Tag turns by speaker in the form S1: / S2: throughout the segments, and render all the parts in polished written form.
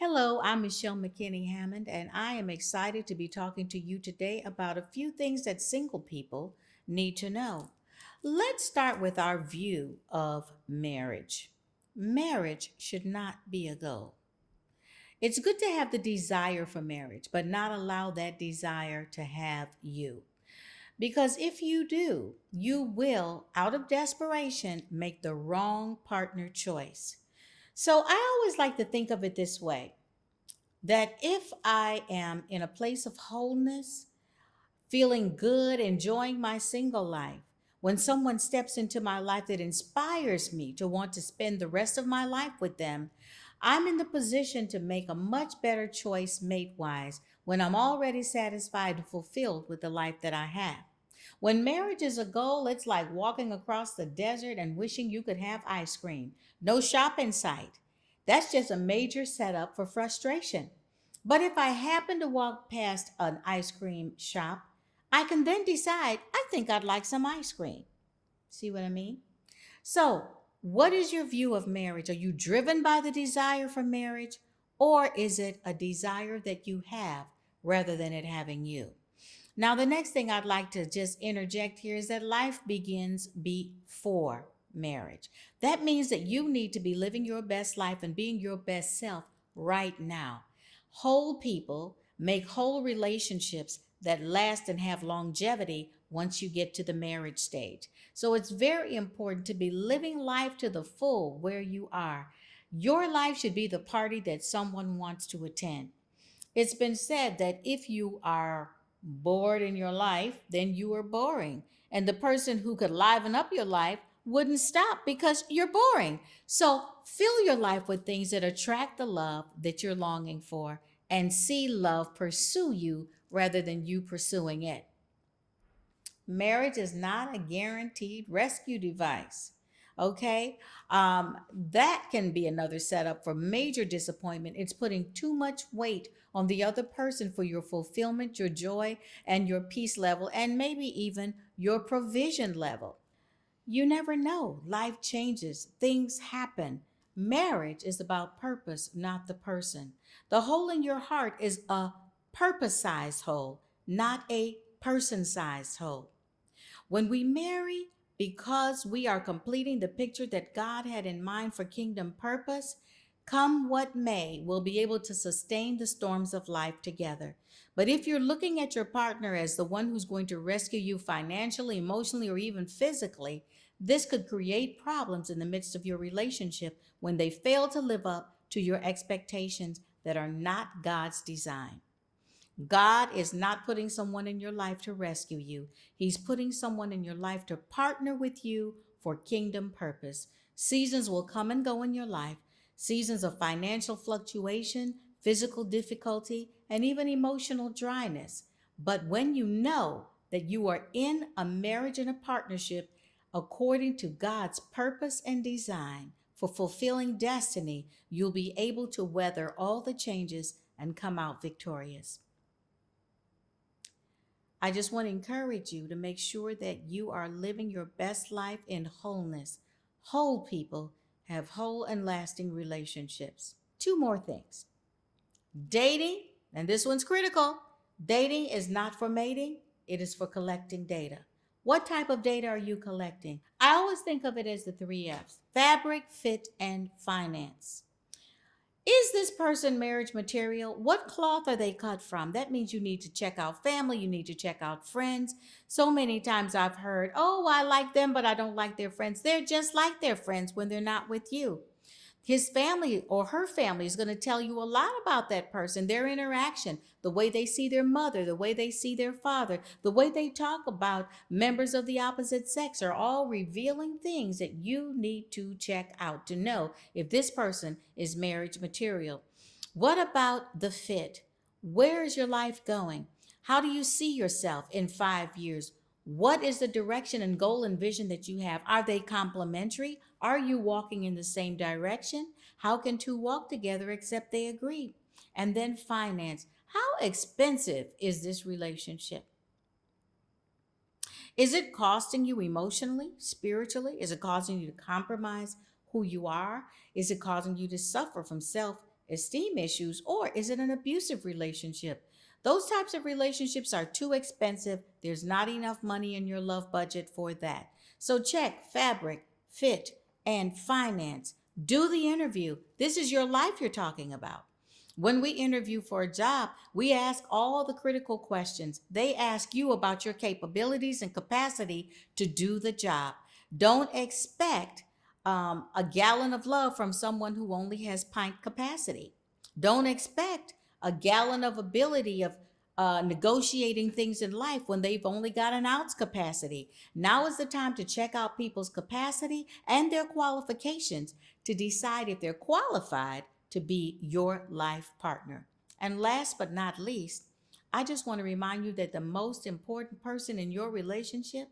S1: Hello, I'm Michelle McKinney Hammond, and I am excited to be talking to you today about a few things that single people need to know. Let's start with our view of marriage. Marriage should not be a goal. It's good to have the desire for marriage, but not allow that desire to have you. Because if you do, you will, out of desperation, make the wrong partner choice. So I always like to think of it this way that if I am in a place of wholeness, feeling good, enjoying my single life, when someone steps into my life that inspires me to want to spend the rest of my life with them, I'm in the position to make a much better choice mate wise when I'm already satisfied and fulfilled with the life that I have. When marriage is a goal, it's like walking across the desert and wishing you could have ice cream. No shop in sight. That's just a major setup for frustration. But if I happen to walk past an ice cream shop, I can then decide I think I'd like some ice cream. See what I mean? So, what is your view of marriage? Are you driven by the desire for marriage, or is it a desire that you have rather than it having you? Now, the next thing I'd like to just interject here is that life begins before marriage. That means that you need to be living your best life and being your best self right now. Whole people make whole relationships that last and have longevity once you get to the marriage stage. So it's very important to be living life to the full where you are. Your life should be the party that someone wants to attend. It's been said that if you are bored in your life, then you are boring. And the person who could liven up your life wouldn't stop because you're boring. So fill your life with things that attract the love that you're longing for and see love pursue you rather than you pursuing it. Marriage is not a guaranteed rescue device. Okay? That can be another setup for major disappointment. It's putting too much weight on the other person for your fulfillment, your joy, and your peace level, and maybe even your provision level. You never know. Life changes, things happen. Marriage is about purpose, not the person. The hole in your heart is a purpose sized hole, not a person sized hole. When we marry, because we are completing the picture that God had in mind for kingdom purpose, come what may, we'll be able to sustain the storms of life together. But if you're looking at your partner as the one who's going to rescue you financially, emotionally, or even physically, this could create problems in the midst of your relationship when they fail to live up to your expectations that are not God's design. God is not putting someone in your life to rescue you. He's putting someone in your life to partner with you for kingdom purpose. Seasons will come and go in your life, seasons of financial fluctuation, physical difficulty, and even emotional dryness. But when you know that you are in a marriage and a partnership according to God's purpose and design for fulfilling destiny, you'll be able to weather all the changes and come out victorious. I just want to encourage you to make sure that you are living your best life in wholeness. Whole people have whole and lasting relationships. Two more things. Dating, and this one's critical. Dating is not for mating, it is for collecting data. What type of data are you collecting? I always think of it as the three F's: fabric, fit, and finance. Is this person marriage material? What cloth are they cut from? That means you need to check out family, you need to check out friends. So many times I've heard, oh, I like them, but I don't like their friends. They're just like their friends when they're not with you. His family or her family is going to tell you a lot about that person, their interaction, the way they see their mother, the way they see their father, the way they talk about members of the opposite sex are all revealing things that you need to check out to know if this person is marriage material. What about the fit? Where is your life going? How do you see yourself in 5 years? What is the direction and goal and vision that you have? Are they complementary? Are you walking in the same direction? How can two walk together except they agree? And then finance. How expensive is this relationship? Is it costing you emotionally, spiritually? Is it causing you to compromise who you are? Is it causing you to suffer from self esteem issues, or is it an abusive relationship? Those types of relationships are too expensive. There's not enough money in your love budget for that. So check fabric, fit, and finance. Do the interview. This is your life you're talking about. When we interview for a job, we ask all the critical questions. They ask you about your capabilities and capacity to do the job. Don't expect a gallon of love from someone who only has pint capacity. Don't expect a gallon of ability of negotiating things in life when they've only got an ounce capacity. Now is the time to check out people's capacity and their qualifications to decide if they're qualified to be your life partner. And last but not least, I just want to remind you that the most important person in your relationship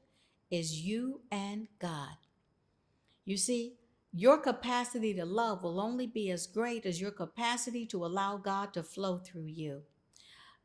S1: is you and God. You see, your capacity to love will only be as great as your capacity to allow God to flow through you.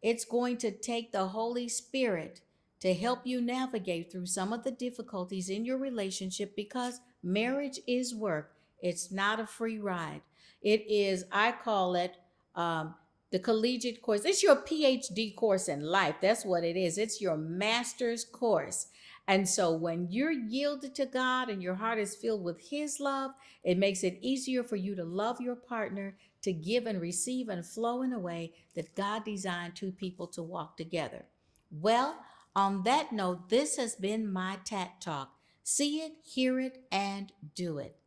S1: It's going to take the Holy Spirit to help you navigate through some of the difficulties in your relationship because marriage is work. It's not a free ride. It is, I call it, the collegiate course. It's your PhD course in life. That's what it is. It's your master's course. And so when you're yielded to God and your heart is filled with His love, it makes it easier for you to love your partner, to give and receive and flow in a way that God designed two people to walk together. Well, on that note, this has been my TAT Talk. See it, hear it, and do it.